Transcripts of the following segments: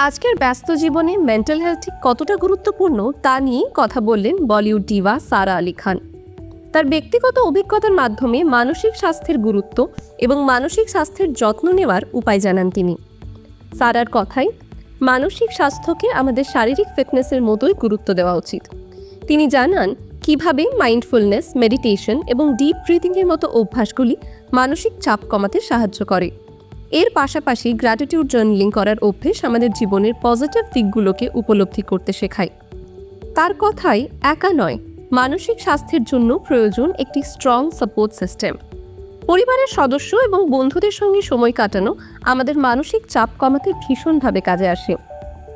আজকের ব্যস্ত জীবনে মেন্টাল হেলথ ঠিক কতটা গুরুত্বপূর্ণ তা নিয়েই কথা বললেন বলিউড ডিভা সারা আলি খান। তার ব্যক্তিগত অভিজ্ঞতার মাধ্যমে মানসিক স্বাস্থ্যের গুরুত্ব এবং মানসিক স্বাস্থ্যের যত্ন নেওয়ার উপায় জানান তিনি। সারার কথায়, মানসিক স্বাস্থ্যকে আমাদের শারীরিক ফিটনেসের মতোই গুরুত্ব দেওয়া উচিত। তিনি জানান কিভাবে মাইন্ডফুলনেস, মেডিটেশন এবং ডিপ ব্রিথিংয়ের মতো অভ্যাসগুলি মানসিক চাপ কমাতে সাহায্য করে। এর পাশাপাশি গ্র্যাটিটিউড জার্নালিং করার অভ্যেস আমাদের জীবনের পজিটিভ দিকগুলোকে উপলব্ধি করতে শেখায়। তার কথায়, একা নয়, মানসিক স্বাস্থ্যের জন্য প্রয়োজন একটি স্ট্রং সাপোর্ট সিস্টেম। পরিবারের সদস্য এবং বন্ধুদের সঙ্গে সময় কাটানো আমাদের মানসিক চাপ কমাতে ভীষণভাবে কাজে আসে।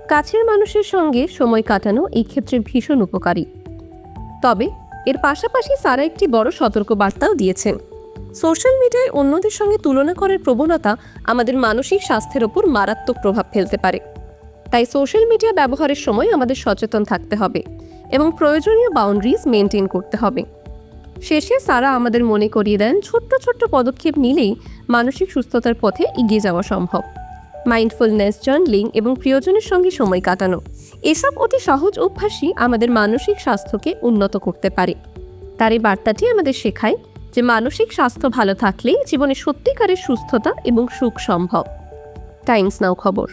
কাছের মানুষের সঙ্গে সময় কাটানো এই ক্ষেত্রে ভীষণ উপকারী। তবে এর পাশাপাশি সারা একটি বড় সতর্কবার্তাও দিয়েছেন। সোশ্যাল মিডিয়ায় অন্যদের সঙ্গে তুলনা করার প্রবণতা আমাদের মানসিক স্বাস্থ্যের ওপর মারাত্মক প্রভাব ফেলতে পারে। তাই সোশ্যাল মিডিয়া ব্যবহারের সময় আমাদের সচেতন থাকতে হবে এবং প্রয়োজনীয় বাউন্ডারিজ মেনটেন করতে হবে। শেষে সারা আমাদের মনে করিয়ে দেন, ছোট্ট ছোট্ট পদক্ষেপ নিলেই মানসিক সুস্থতার পথে এগিয়ে যাওয়া সম্ভব। মাইন্ডফুলনেস, জার্নালিং এবং প্রিয়জনের সঙ্গে সময় কাটানো, এসব অতি সহজ অভ্যাসই আমাদের মানসিক স্বাস্থ্যকে উন্নত করতে পারে। তার এই বার্তাটি আমাদের শেখায় যে মানসিক স্বাস্থ্য ভালো থাকলেই জীবনে সত্যিকারের সুস্থতা এবং সুখ সম্ভব। টাইমস নাও খবর।